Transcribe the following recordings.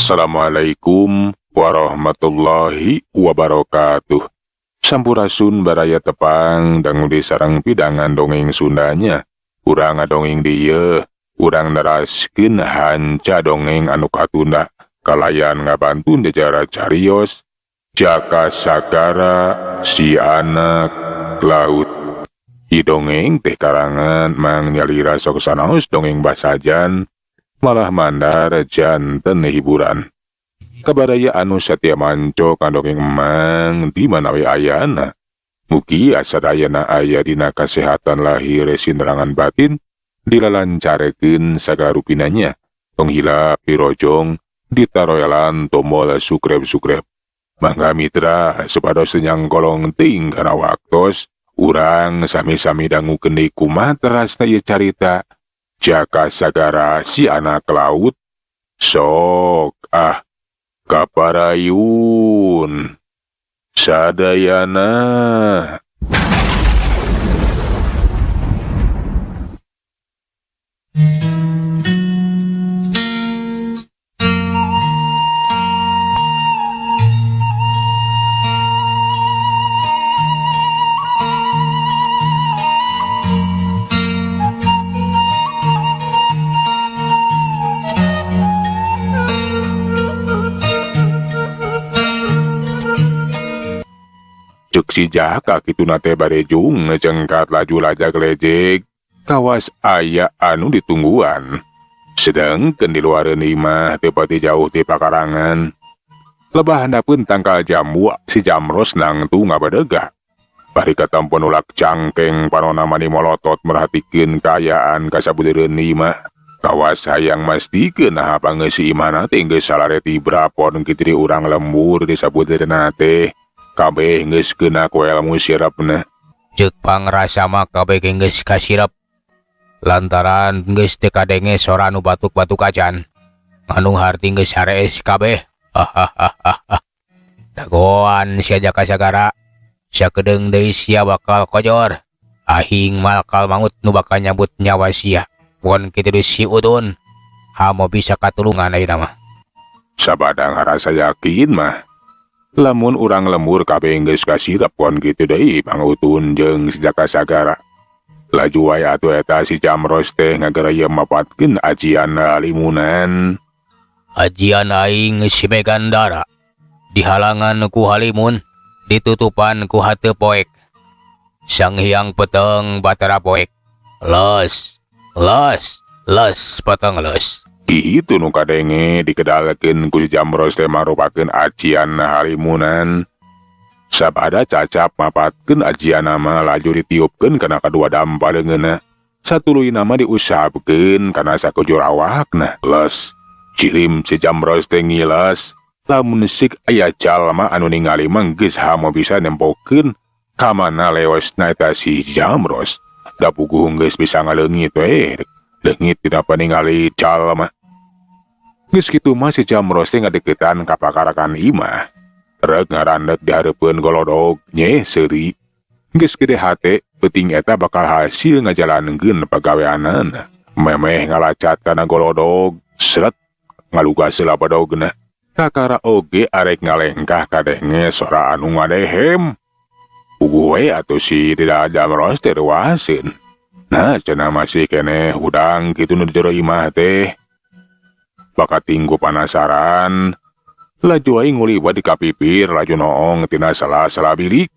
Assalamualaikum warahmatullahi wabarakatuh. Sampurasun baraya tepang dangu di sarang pidangan dongeng Sundanya. Urang ngadongeng dieu, urang neraskeun hanca dongeng anu katunda. Kalayan ngabantun jajaran carios Jaka Sagara si anak laut. Dongeng teh karangan Mang Nyalira sok sanaos dongeng basajan malah mandar janten hiburan. Kabaraya anu satia manco kandongeng Mang di mana we ayana. Mugi asadayana aya dina kasehatan lahir sinerangan batin dilalancarekeun sagarupinanya. Tong hila pirojong ditaroyalan tombol sukrep-sukrep. Mangga mitra supados senyang kolong ting kana waktos urang sami-sami dangu deui kumaha terasna ieu carita Jaka Sagara si anak laut. Sok kaparayun sadayana. Cuk si Jaka kitu nate barejung ngejengkat laju lajag lejeg kawas aya anu ditungguan. Sedengkeun di luareun imah teu pati jauh ti pakarangan. Lebah handapeun tangkal jambu si Jamros nangtu ngabadegah. Bari katampun ulak cangkeng panonna mani molotot merhatikeun kaayaan kasabudereun imah. Kawas hayang mastikeun naha pangeus imahna teh geus salareti brapon kitu urang lembur di sabudereunna teh. Kabeh geus kena ku ilmu sirapna. Ceuk pangrasa mah kabeh geus kasirep. Lantaran geus teu kadenge sora nu batuk-batuk acan. Anu harti geus sarees kabeh. Dagoan sia Jaka Sagara. Sakedeung deui sia bakal kojor. Ahing malakal maut nu bakal nyabut nyawa sia. Pon kitu deui si Udun. Hamo bisa katulungan ayeuna mah. Sabadang harasa yakin mah. Lamun urang lembur kabeh geus kasirep pon kitu deui pangutun jeung si Jaka Sagara. Laju wae atuh eta si Jamros teh ngagaraya mapatkeun ajian halimunan. Ajian aing si Megandara dihalangan ku halimun, ditutupan ku hateu poek. Sang Hyang Peteng Batara poek. Les peteng les. Kitu nu kadenge dikedalkeun ku si Jamros teh marupakeun ajian halimunan. Sabada cacap mapatkeun ajian nama laju ditiupkeun kana kadua dampaleungeunna. Satuluy nama diusapkeun kana sakujur awakna. Les cirim si Jamros teh ngiles. Lamun sik aya jalma anu ningali mah geus hamo bisa nempokeun ka mana leosna eta si Jamros. Da puguh geus bisa ngaleungit we. Leungit tina paningali jalma. Geus kitu mah si Jamros teh ngadeukeutan ka pakarakan imah. Rek ngarandek di hareupeun golodog nye seuri. Geus gede hate peuting eta bakal hasil ngajalankeun pagaweanana. Memeh ngalacat kana golodog, seret ngalugas heula badogna. Kakara oge arek ngalengkah kadenge sora anu ngadehem. Puguh we atuh si Dida Jamros teh reuaseun. Nah cenah masih keneh hudang kitu nu di jero imah teh. Bakat tinggu panasaran, laju aing nguliwat di kapipir laju noong tina salah bilik.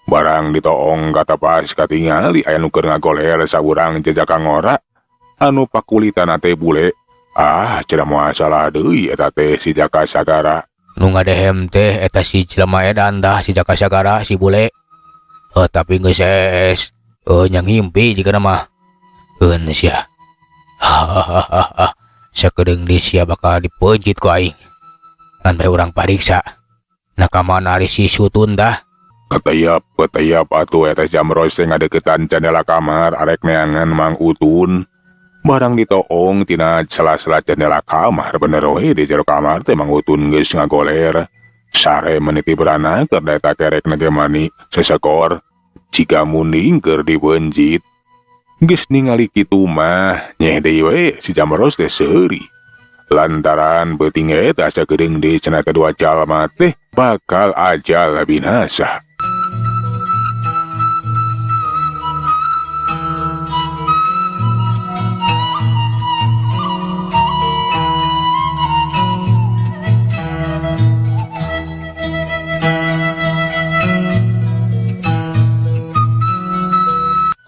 Barang ditoong kata pas katingali aya nu keur ngagoler saurang jejaka ngora anu pakulitan teh bule. Cenah moal salah deui eta teh si Jaka Sagara. Nu ngadehem teh eta si jelema edan dah si Jaka Sagara si bule. Tapi geus es. Nyang himpi jigana mah. Eun sia. Sakedeung di sia bakal dipeujit ku aing. Ngan bae urang pariksa. Nakamana ari si Sutun dah. Ketayap atuh eta Jamros teh ngadeuketan jendela kamar arek neangan Mang Utun. Barang ditoong tina sela-sela jendela kamar bener we di jero kamar teh Mang Utun geus ngagoler. Sare meniti berana keur daeta kerek nagemani sesekor. Jika muning keur dibeunjit. Geus ningali kitu mah nyeh deui we si Jamros teh seuri. Lantaran beuting eta sakedeung deui cenah kedua jalma teh bakal ajal binasa.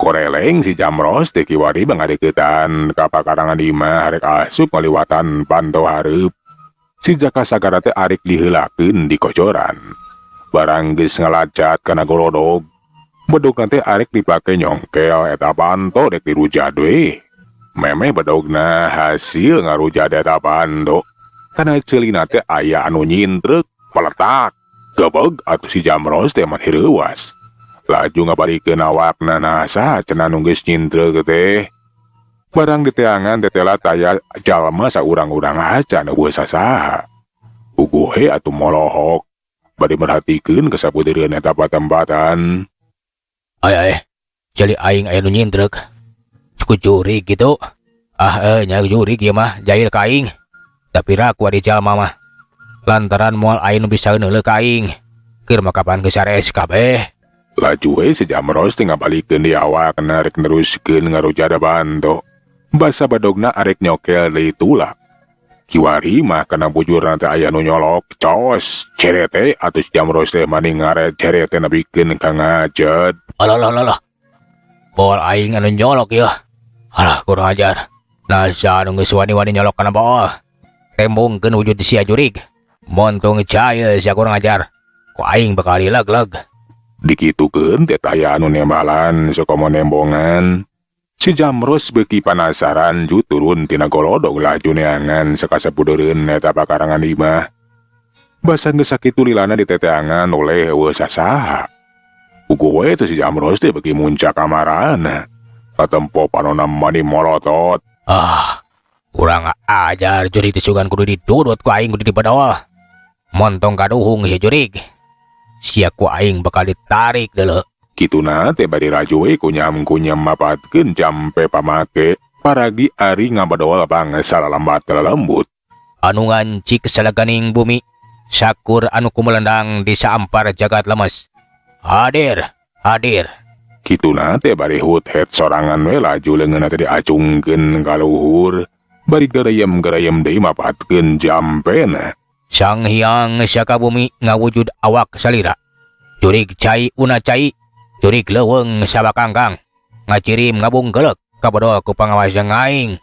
Koreleng si Jamros teh kiwari bangadeukeutan ka pakarangan imah arek asup ngaliwatan pantau hareup. Si Jaka Sagara teh arek diheulakeun di kocoran. Barang geus ngalacak kana golodog, bedogna teh arek dipake nyongkel eta pantau dek dirujad we. Memeh bedogna hasil ngarujad eta pantau. Kana ceulina teh aya anu nyintreuk, peletak, gebeg atuh si Jamros teh mah hireuwas. Laju ngabarikeun awakna nasa cenah nu geus nyintreuk teh. Barang di teangan tetela taya jalma saurang-urang aca nu beuh sasaha. Uguhe atuh molohok bari merhatikeun kasabudeureun eta patempatan. Ai, jadi aing aya nu nyintreuk. Cukup jurig gitu. Nya jurig ieu mah jahil ka aing. Tapi raku ari jalma mah. Lantaran moal aing nu bisa neuleuk ka aing. Keur makapan geus sares kabeh. Laju we si Jamros teh ngabalikeun di awakna rek neruskeun ngarujada pantau. Basa badogna arek nyokel deui tulak. Kiwari mah kana bujurna teh aya nu nyolok, cos, cerete atuh si Jamros teh mani ngaret cerete nabikeun ka ngajed. Alah. Bol aing anu nyolok ya. Alah kurang ajar. Nasa anu geus wani-wani nyolok kana bol. Tembungkeun wujud sia jurig. Montong caya sia kurang ajar. Ku aing bakal dileg-leg. Dikitukeun teh aya anu nembalan sakomo nembongan. Si Jamros beuki panasaran ju turun tina golodog laju neangan sakasabudeureun eta pakarangan imah. Basa geus sakitu lilana diteteangan oleh eueuh sasaha. Ugu we teh si Jamros teh beuki muncak kamarana. Katempo panonna mani molotot. Kurang ajar jurig teh sugan kudu didudut ku aing kudu dibadoa. Montong kaduhung si jurig. Sia ku aing bakal ditarik deuleu. Kituna teh bari raju we kunyam-kunyam mapatkeun jampe pamake paragi ari ngabadoal bangsa lalambat lembut. Anu ngancik salaganing bumi, sakur anu kumelendang di saampar jagat lemes. Hadir. Kituna teh bari hut-het sorangan we laju leungeunna teh diacungkeun ka luhur, bari gereyem-gereyem deui mapatkeun jampena. Sang Hyang Saka Bumi ngawujud awak salira. Jurig cai una cai, jurig leuweung sabakangkang. Ngacirim ngabunggeulek kabodo ku pangawas aing.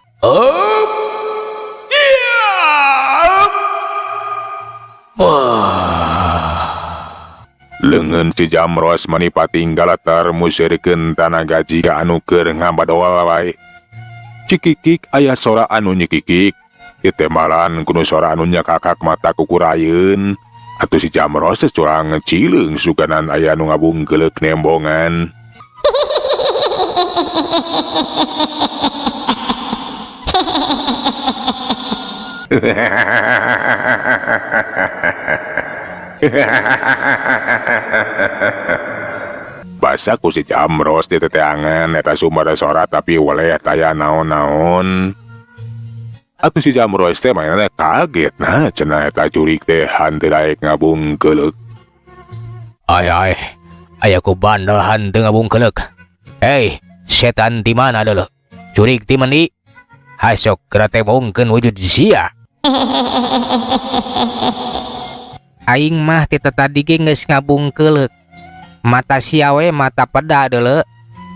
Leungeun si Jamros mani patinggal atar musirikeun tanah gaji ka anu keur ngabadoal wae. Cikikik aya sora anu nyikikik. Ditemalan kuno sora anu nyakakak mata kukurayeun. Atuh si Jamros teh curang cileung suganan aya nu ngabunggeulek nembongan. Basa ku si Jamros di teteangan eta sumber sora tapi oleh taya naon-naon. Atuh si Jamros teh mainana kaget nah cenah eta jurig teh hanteu daek ngabunggeulek. Ai, aya ku bandel hanteu ngabunggeulek. Hei, setan di mana deuleu? Jurig ti mandi. Hasok geura tembongkeun wujud sia. Aing mah ti tadi ge geus ngabunggeulek. Mata sia we mata peda deuleu.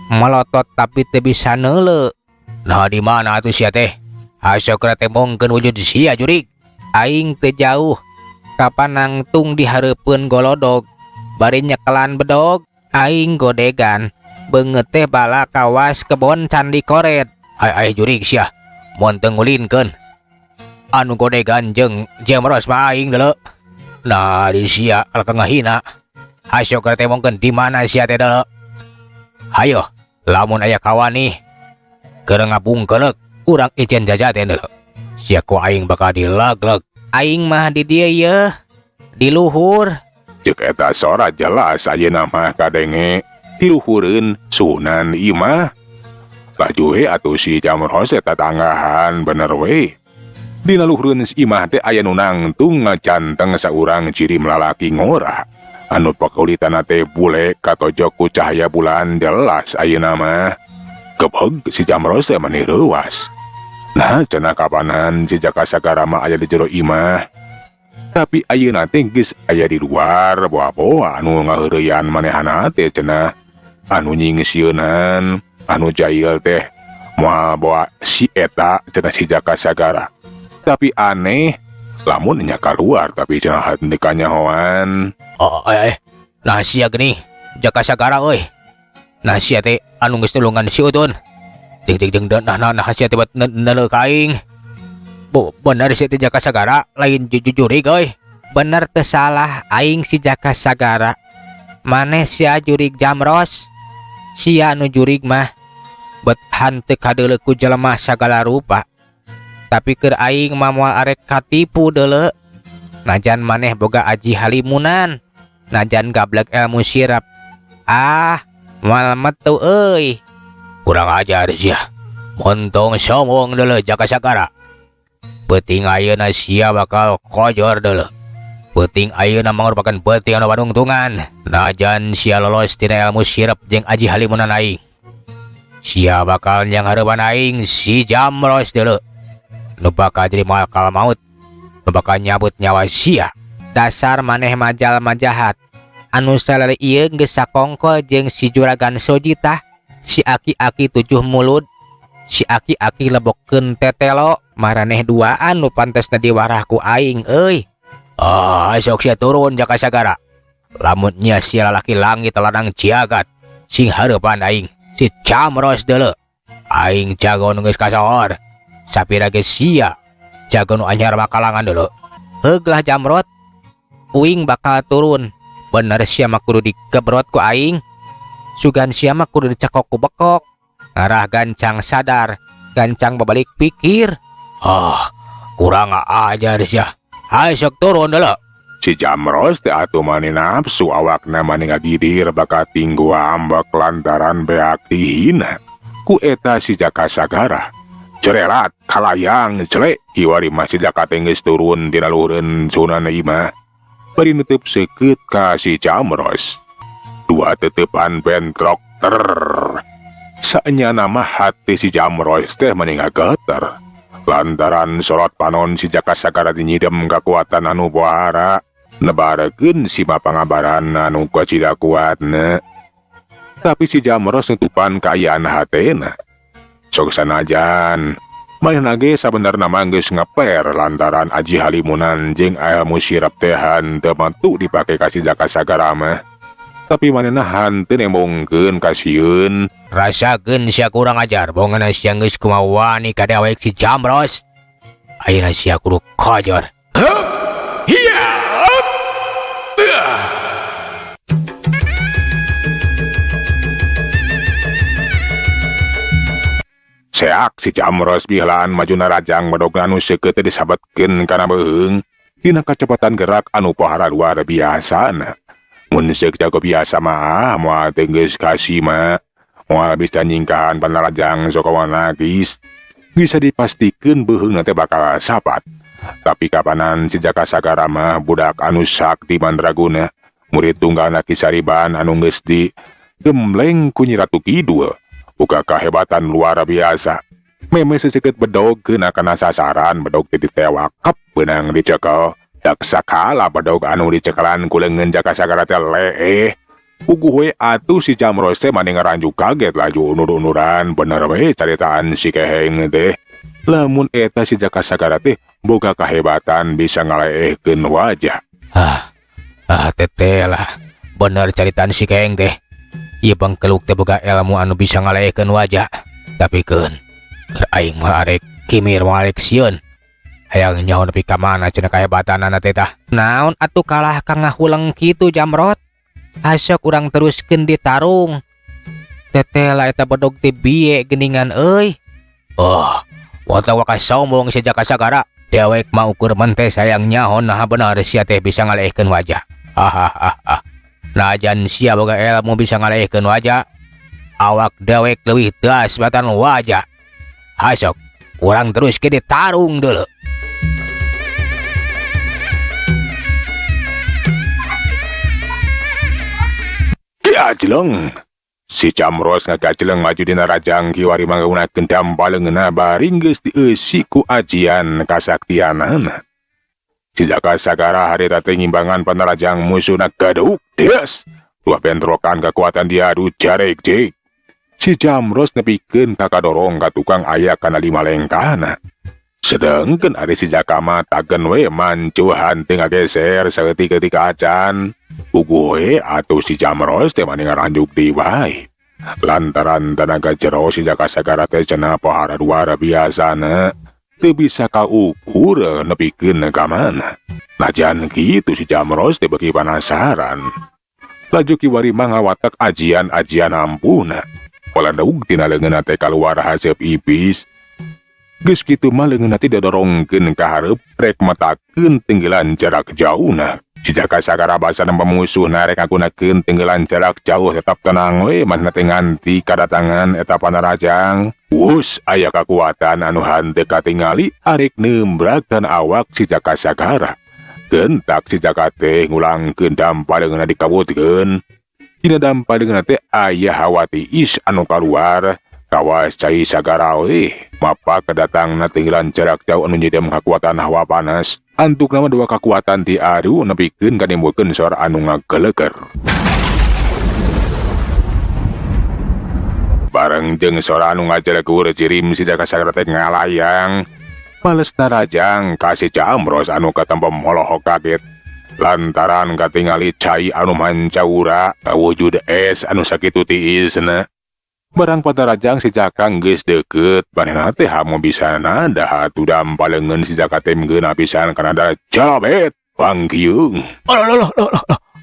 Melotot tapi teu bisa neuleu. Nah di mana atuh sia teh? Hasok geura tembongkeun wujud sia jurig. Aing teu jauh. Kapan nangtung di hareupeun golodog. Bari nyekelan bedog, aing godegan. Beungeut teh bala kawas kebon candi koret. Ai jurig sia. Mun teu ngulinkeun. Anu godegan jeung Jamros mah aing deuleu. Nah di sia kalkang ngahina. Hasok geura tembongkeun di mana sia teh deuleu. Hayo, lamun aya kawan nih. Keur ngabunggeulek. Urang ijen jajaten deuleu. Sia ku aing bakal dileg-leg. Aing mah di dieu yeuh. Di luhur. Ceuk eta sora jelas ayeuna mah kadenge diluhureun Sunan Imah. Laju we atuh si Jamros eta tanggahan bener we. Dina luhureun si imah teh aya nu nangtung ngacanteng saurang ciri lalaki ngora. Anu pakulitan teh bule katojok ku cahaya bulan jelas ayeuna mah. Kebeg si Jamros teh mani reuwas. Nah cenah kapanan si Jaka Sagara mah aya di jero imah. Tapi ayeuna teh geus aya di luar boa-boa anu ngaheureuyan manehana teh cenah. Anu nyingsieunan, anu jahil teh moal bawa si eta cenah si Jaka Sagara. Tapi aneh, lamun nya keluar tapi cenah henteu kanyahoan. Nah sia geuning Jaka Sagara euy. Nah sia teh anu geus tulungan si Udun. Ting nah sia teh neuleuh ka aing. Bener si teh Jaka Sagara lain jurig euy. Bener teu salah aing si Jaka Sagara. Maneh sia jurig Jamros. Sia anu jurig mah bet hanteu kadeuleu ku jelema sagala rupa. Tapi keur aing mah moal arek katipu deuleu. Najan maneh boga aji halimunan. Najan gablek ilmu sirap. Moal metu euy. Kurang ajar sia. Montong sombong deuleu Jaka Sagara. Peuting ayeuna sia bakal kojor deuleu. Peuting ayeuna mangrupakeun peuting anu panungtungan. Najan sia lolos tina ilmu sirap jeung aji halimunan aing. Sia bakal nyang hareupan aing si Jamros deuleu. Nu bakal jadi malakal maut, nu bakal nyabut nyawa sia. Dasar maneh majal majahat. Anu salele ieu geus sakongkol jeung si Juragan Sojitah, si aki-aki 7 mulut, si aki-aki lebokkeun tetelo, maraneh duaan nu pantesna diwarah ku aing euy. Sok sia turun Jaka Sagara. Lamun nya sia lalaki langit ladang jagat, sing hareupan aing si Jamros deuleu. Aing jago nu geus kasohor. Sapira ge sia jago nu anyar bakalangan deuleu. Heuglah Jamrot, uing bakal turun. Bener sia mah kudu dikebrot ku aing. Sugan sia mah kudu dicekok ku bekok. Ngarah gancang sadar, gancang babalik pikir. Kurang ajar sia. Hai sok turun deuleu. Si Jamros teh atuh mani nafsu awakna mani ngagidir bakat tinggu ambek lantaran beak dihina. Ku eta si Jaka Sagara. Cerelat kalayang celek kiwari masih Jaka teh geus turun dina luhureun Sunan imah. Bari neuteub seukeut ka si Jamros. Dua teutepan bentrok ter. Saenyana mah hati si Jamros teh mani ngageter. Lantaran sorot panon si Jaka Sagara dinyidem kakuatan anu boara. Nebarekeun si mapangabaran anu kacida kuatna. Tapi si Jamros nutupan kaayaan hatena. Sok sanajan manehna ge sabenerna mah geus ngeper lantaran aji halimunan jeung ilmu sirap teh henteu metu dipake ka si Jaka Sagara mah. Tapi manehna henteu nemongkeun ka sieun. Rasakeun sia kurang ajar bonganna sia geus kumaha wani ka dewek si Jamros. Ayeuna sia kudu kojor. Seak si Jamros bihlaan majuna rajang badog anu seukeut disabetkeun kana beheung dina kacepatan gerak anu pohara luar biasana. Mun seuk jago biasa mah moal teh geus kasih mah moal bisa nyingkahan panarajang sokawan nagis bisa dipastikeun beheungna teh bakal sapat. Tapi kapanan si Jaka Sagara mah budak anu sakti mandraguna, murid tunggalna Ki Sariban anu geus di gembleng ku Nyi Ratu Kidul. Buka kehebatan luar biasa. Meme seseket bedog kena kana sasaran bedog teh ditewakep beunang dicekel. Dak sakala bedog anu dicekelan ku leungeun Jaka Sagara teh leeh. Puguh we atuh si Jamros teh mani ngaranjuk kaget laju unur-unuran bener we caritaan si Keheng teh. Lamun eta si Jaka Sagara teh boga kahebatan bisa ngaleehkeun wajah. Teteh bener caritaan si Keheng teh. Ieu bangkeluk teh boga ilmu anu bisa ngaleehkeun wajah. Tapi keun keur aing mah arek kimir moal sieun. Hayang nyaho nepi ka mana cenah kahebatanana teh tah. Naon atuh kalah ka ngahuleng kitu Jamrot? Asok urang teruskeun ditarung. Teteh lah eta bedog teh bieu geuningan euy. Wata wakas sombong si Jaka Sagara. Dewek mah ukur mente sayang nyahon nah bener sia teh bisa ngaleehkeun wajah. Najan sia boga ilmu bisa ngaleehkeun wajah. Awak dewek leuwih teas batan wajah. Hasok urang terus ke ditarung deuleu. Kajleng. Si Camros ngagajleng maju dina rajang kiwari manggunakeun dampaleunna bari geus dieusi ku ajian kasaktianan. Si Jaka Sagara harita teh ngimbangan panarajang musuhna gaduk des. Dua bentrokan kekuatan diadu jarek-jek. Si Jamros nepikeun kakadorong ka tukang aya kana 5 lengkana. Sedengkeun ari si Jaka mah tagen we mancuhan teu ngageser saeutik-eutik acan. Uguh we atuh si Jamros teh mani ngaranjuk deui wae. Lantaran tenaga jero si Jaka Sagara teh cenah pohara duara biasana teu bisa kaukur nepikeun ka mana. Najan kitu si Jamros teh beuki panasaran. Laju kiwari mah ngawatek ajian-ajian ampuna. Palandaug tina leungeunna teh kaluar haseup ipis. Geus kitu mah leungeunna teh didorongkeun ka hareup rek matakeun tenggelan jarak jauhna. Si Jaka Sagara basana pemusuhna rek ngagunakeun tenggelan jarak jauh tetap tenang we manehna teh nganti kadatangan eta panarajang. Wus aya kakuatan anu henteu katingali arek nembrakan awak si Jaka Sagara. Gentak si Jaka teh ngulangkeun dampaleunna dikabutkeun. Dina dampaleunna teh aya hawa tiis anu kaluar. Kawas cai sagara we mapa kedatangna tenggelan jarak jauh anu nyidem kakuatan hawa panas. Antuk nama dua kekuatan diadu nepikeun kanimbukeun suara anu ngageleger. Bareng jeung suara anu ngajelegur cirim si Jaka Sagara teh ngalayang. Males narajang ka si Jamros anu katempo molohok kaget. Lantaran katingali cai anu mancaura kawujud es anu sakitu tiisna. Barang patarajang si Jaka geus deukeut manehna teh hamo bisana dah atuh dampaleungeun si Jaka teh mgeuna pisan kana da jalabet pangkiung.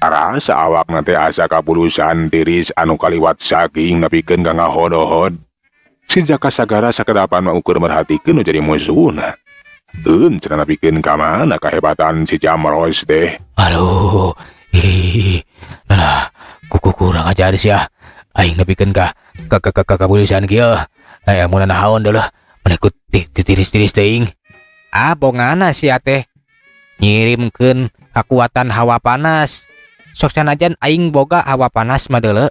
Arasa awakna teh asa kapulusan tiris anu kaliwat saking nepikeun ka ngahodod. Si Jaka Sagara sakedapan mah ukur merhatikeun nu jadi musuhna. Eun cenah nepikeun ka mana kahebatan si Jamros teh. Aduh, alah, kuku kurang ajar sia. Aing nepikeun ka kabulisan kieu. Aya mun nahaon deuleuh menekut tiris-tiris teuing. Bonganna sia teh ngirimkeun kakuatan hawa panas. Sok sanajan aing boga hawa panas mah deuleuh.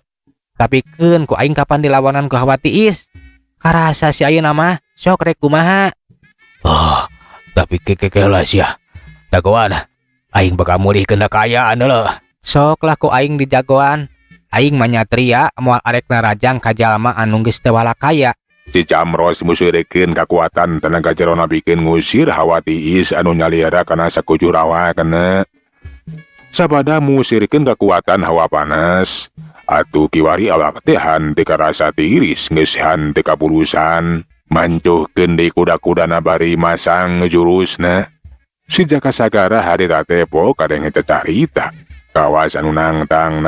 Tapi keun ku aing kapan dilawanan ku hawa tiis. Karasa si ayeuna mah sok rek kumaha. Tapi kekelah sia. Dagoan aing bakal mulihkeun kayaan deuleuh. Sok lah ku aing dijagoan. Aing manyatria moal arek narajang ka jalma anu geus teu walakaya. Si Jamros museurekeun kakuatan tenaga jerona bikin ngusir hawa tiis anu nyaliara kana sakujur awakna. Sabada musirkeun kakuatan hawa panas. Atuh kiwari awak teh henteu karasa tiris geus henteu kapulusan. Mancuhkeun deui kuda-kudana bari masang jurusna. Si Jaka Sagara harita teh po kadenge carita. Kawas anu nangtang.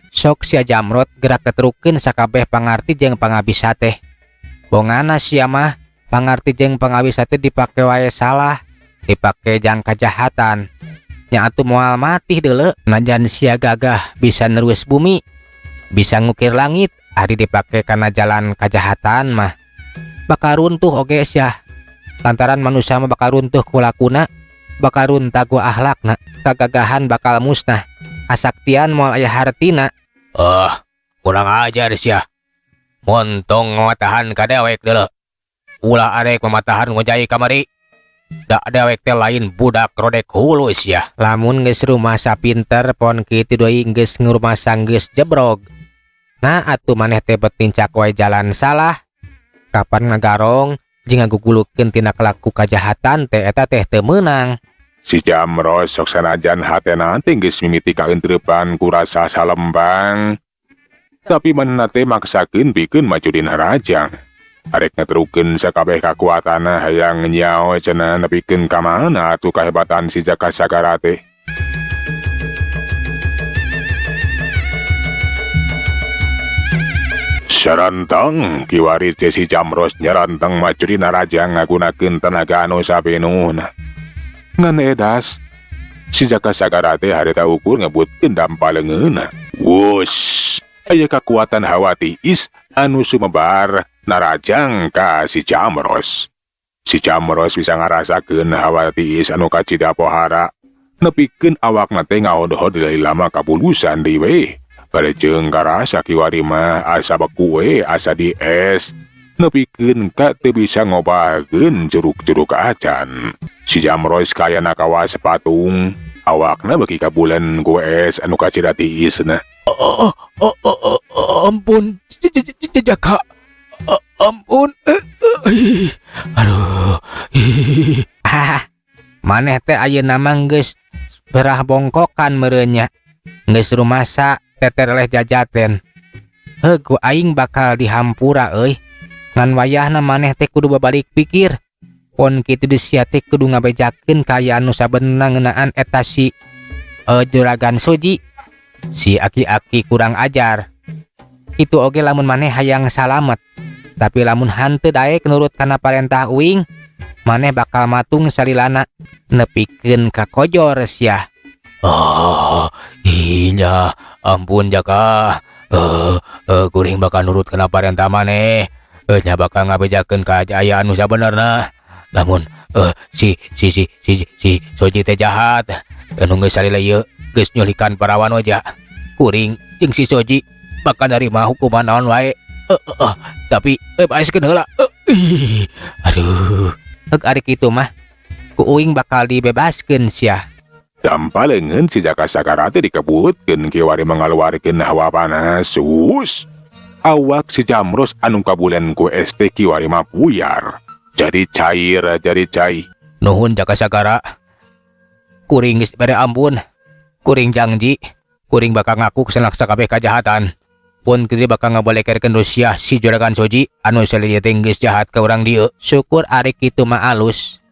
Sok sia Jamrot gerak keterukeun sakabeh pangarti jeung pangabisa teh. Bonganna sia mah pangarti jeung pangabisa teh dipake wae salah, dipake jang kajahatan. Nya atuh moal mati deuleuh, najan sia gagah bisa neruis bumi, bisa ngukir langit, ari dipake kana jalan kajahatan mah bakal runtuh oge sia. Lantaran manusia mah bakal runtuh ku lakuna, bakal runtah ku akhlakna, kagagahan bakal musnah, kasaktian moal aya hartina. Kurang ajar sia. Montong mamatahan ka dewek deuleuh. Ulah arek mamatahan ngojai kamari. Da dewek teh lain budak rodek hulu sia. Lamun geus rumasa pinter pon kitu deui geus ngurumasa geus jebrog. Nah atuh maneh teh betincak wae jalan salah. Kapan ngagarong jeung ngagugulukeun tina kelaku kajahatan teh eta teh teu meunang. Si Jamros sok sanajan hatena teh geus mimiti kaentreupan ku rasa salembang. Tapi manehna teh maksakeun pikeun maju dina rajang. Arek ngatrukeun sakabeh kakuatanna hayang nyao cenah nepikeun ka mana atuh kahebatan si Jaka Sagara teh. Sarantang kiwari teh si Jamros nyarantang maju dina rajang ngagunakeun tenaga anu sapenuhna. Ngan edas si Jaka Sagara teh harita ukur ngebutkeun dampaleungeunna. Wus, aya kakuatan hawa tiis anu sumebar narajang ka si Jamros. Si Jamros bisa ngarasakeun hawa tiis anu kacida pohara, nepikeun awakna teh ngahodhod deui lama kapulusan deui we. Parejeng karasa kiwari mah asa beku we asa dies. Nepikeun ka teu bisa ngobaheun jeruk-jeruk acan. Si Jamros kaya nakawas patung, awakna beki ka bulan ku es anu kacida tiisna. Ampun, Jaka. Ampun. Aduh. Maneh teh ayeuna mah geus berah bongkokan merenya. Geus rumasa tetereleh jajaten. Ku aing bakal dihampura euy. Ngan wayahna maneh teh kudu babalik pikir. Pon kitu deui sia teh kudu ngabejakeun kaya anu sabenerna ngeunaan eta si Juragan Soji. Si aki-aki kurang ajar. Itu oge lamun maneh hayang salamet. Tapi lamun hanteu daek nurut kana parentah uing, maneh bakal matung salilana nepikeun ka kojor sia. Iya, ampun Jaka. Kuring bakal nurut kana parentah maneh. Nya bakal ngabejakeun kaajayaan nu sabenerna. Lamun si Soji teh jahat. Anu geus salila ieu geus nyulikan parawan oja. Kuring jeung si Soji bakal narima hukuman naon wae. Tapi baeskeun heula. Aduh, ari kitu mah ku uing bakal dibebaskeun sia. Dampalengeun si Jaka Sagara teh dikebutkeun kiwari mangaluarkeun hawa panas. Awak si Jamros anu kabulen ku es teh kiwari mah puyar. Jadi cair. Nuhun Jaka Sagara. Kuring geus bere ampun. Kuring janji, kuring bakal ngaku kesenak sakabeh kajahatan. Pun kitu bakal ngabolekerkeun Rusia si Juragan Soji anu saliyeu teh geus jahat ka urang dieu. Syukur ari kitu mah alus.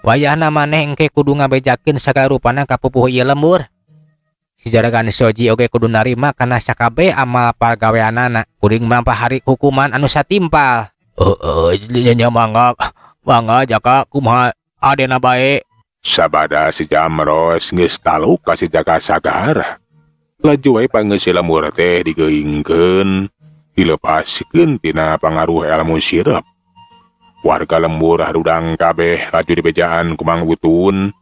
Wayahna maneh engke kudu ngabejakeun sagala rupana ka pupuh ieu lembur. Si Juragan Soji oge kudu narima kana sakabeh amal pagaweanana. Kuring melampahari hukuman anu satimpal. Nya mangga Jaka kumaha adena bae. Sabada si Jamros geus taluk ka si Jaka Sagara. Laju wae pangeus si lembur teh digeuingkeun, dilepaskeun tina pangaruh ilmu sirep. Warga lembur harudang kabeh laju dibejaan ku Mang Butun.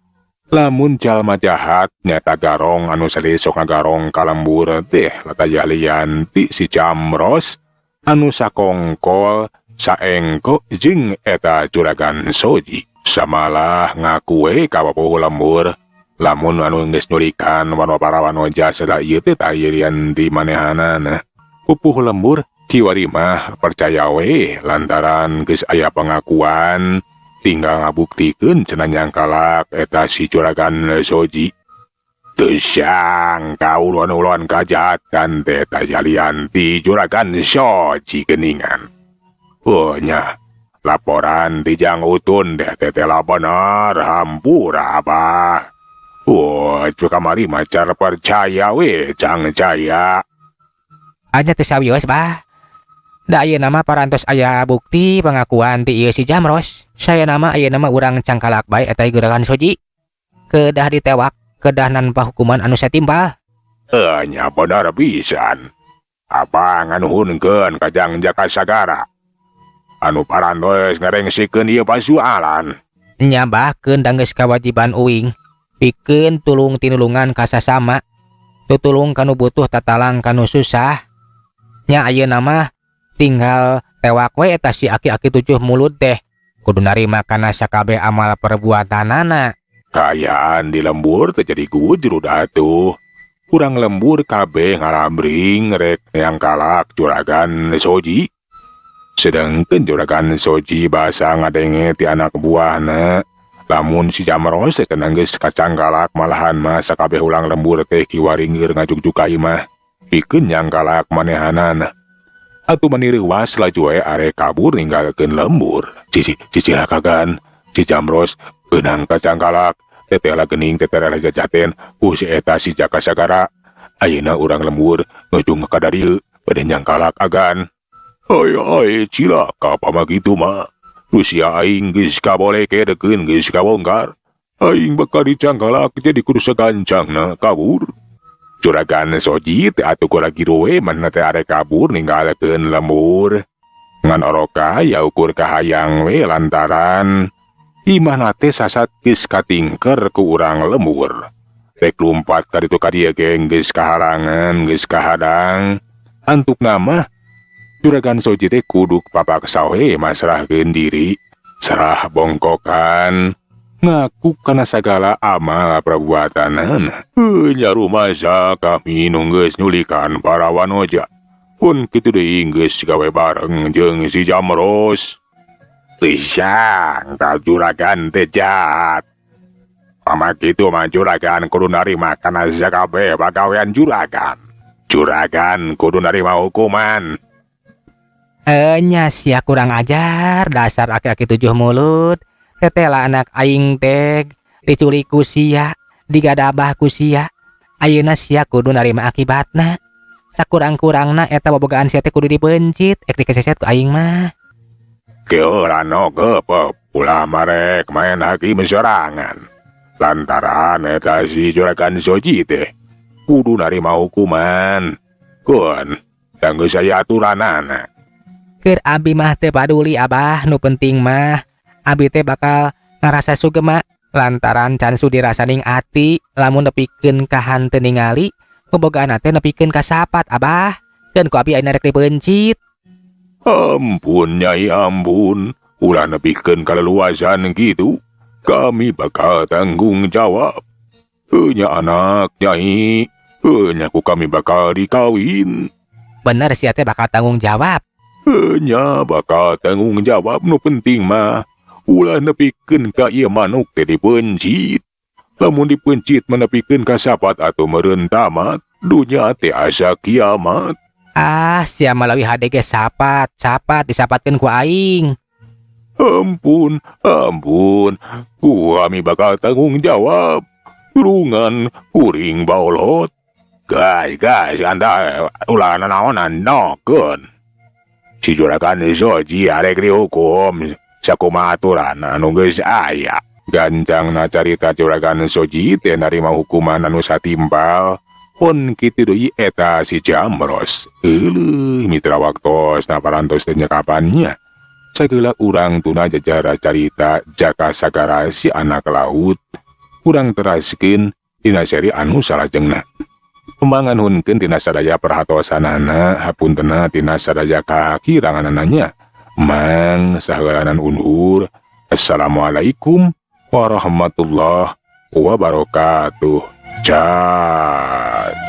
Lamun jalma jahat nyata garong anu salisok ngagarong ka lembur teh latayalian ti si Jamros anu sakongkol saengko jeung eta Juragan Soji. Samalah ngaku we ka pupuh lembur. Lamun anu geus nyulikan wanoparawan oja sada ieu teh tayeureun di manehanana. Pupuh lembur kiwari mah percaya we lantaran geus aya pengakuan, tinggal ngabuktikeun cenah nyangkalak eta si Juragan Soji. Teu sangka ulon-ulon kajahatan teh tayalian ti Juragan Soji geuningan. Nya laporan ti Jang Utun teh tetela bener hampura abah. Itu kamari macar percaya we Jang Jaya. Anya teu sawios bah. Da ayeuna mah parantos aya bukti pengakuan ti ieu si Jamros. Saya nama ayeuna mah urang cangkalak bae eta Juragan Soji. Kedah ditewak, kedah nanpa hukuman anu satimpal. Nya bener pisan. Abang nganuhunkeun ka Jang Jaka Sagara. Anu parantos ngarengsikeun ieu pasualan. Nya bahkeun da geus kawajiban uing. Pikeun tulung tinulungan ka sasama. Tutulung kanu butuh tatalang kanu susah. Nya ayeuna mah tinggal tewak we eta si aki-aki 7 mulut teh. Kudu narima kana sakabeh amal perbuatanana. Kayaan di lembur terjadi gujrud atuh. Kurang lembur kabeh ngalambring rek yang kalak Juragan Soji. Sedangkan Juragan Soji basa ngadenge ti anak buahna. Lamun si Jamros teh geus kacangkalak malahan mah sakabeh ulang lembur teh kiwari ngeur ngajug-jug ka imah. Pikeun nyangkalak manehanana. Atuh maniriwas laju we are kabur ninggalkeun lembur. Cicila kagan. Si Jamros beunang kacangkalak tetela geuning teterela jajaten ku si eta si Jaka Sagara. Ayeuna urang lembur ngejung ka darieu bade nyangkalak agan. Hai cilaka pama kitu mah. Rusia aing geus kabolekedekeun geus kabongkar. Aing bakal dicangkalak jadi kudu sagancangna kabur. Juragan Soji teh atuh kuragiru we maneh teh arek kabur ninggalkeun lembur. Ngan oroka ya ukur kahayang we lantaran imahna teh sasat geus katingker ku urang lembur. Rek lumpat ka ditu ka dieu geng geus kahalangan, geus kahadang. Antuk nama Juragan Soji teh kuduk papaksa we masrahkeun diri, serah bongkokan, ngaku kana sagala amal perbuatanan. Nya rumasa kami nu geus nyulikan para wanoja. Pun kitu deui geus gawe bareng jeung si Jamros. Teu sang ka juragan teh jahat. Pama kitu mah juragan kudu narima kana sakabeh pagawean juragan. Juragan kudu narima hukuman. Nya sia kurang ajar, dasar aki-aki 7 mulut. Tetela anak aing teh diculik ku sia, digadabah ku sia. Ayeuna sia kudu narima akibatna. Sakurang-kurangna eta bobogaan sia teh kudu dibencit, ek dikeseset ku aing mah. Keuran oge ulah marek main hakim serangan. Lantaran eta si Juragan Soji teh kudu narima hukuman. Kun, tangguh saya aturanana. Keur abi mah teu paduli abah, nu penting mah abi teh bakal ngarasa sugema lantaran can sudi rasaning ati lamun nepikeun ka hanteu ningali bobogaan teh nepikeun ka sapat abah. Keun ku abi ayeuna rek dibencit. Ampun Nyai, ampun. Ulah nepikeun kaleluasan gitu. Kami bakal tanggung jawab. Nya anak Nyai, nya ku kami bakal dikawin. Bener sia teh bakal tanggung jawab. Nya bakal tanggung jawab, nu penting mah ulah nepikeun ka ieu manuk teh dipencit. Lamun dipencit menepikeun ka sapat atau meureun tamat, dunya teh asa kiamat. Ah, sia malawi HDG sapat disapatkeun ku aing. Ampun, ampun. Kami bakal tanggung jawab. Turungan kuring baolot. Guys, anda ulah nanaonan nokeun. Si Juragan Soji arek dihukum sakumaha aturan anu geus aya. Gancangna carita Juragan Soji teh narima hukuman anu satimpal. Pun kitu deui eta si Jamros. Euleuh mitra waktos na parantos teh nyekapannya. Sageula urang tuna jajara carita Jaka Sagara si anak laut. Urang teraskeun dina seri anu salajengna. Pembangunkeun tina sadaya perhatosanana, hapuntenna tina sadaya kakiranganannya. Mang sahalanan unhur. Assalamualaikum warahmatullahi wabarakatuh. Chat.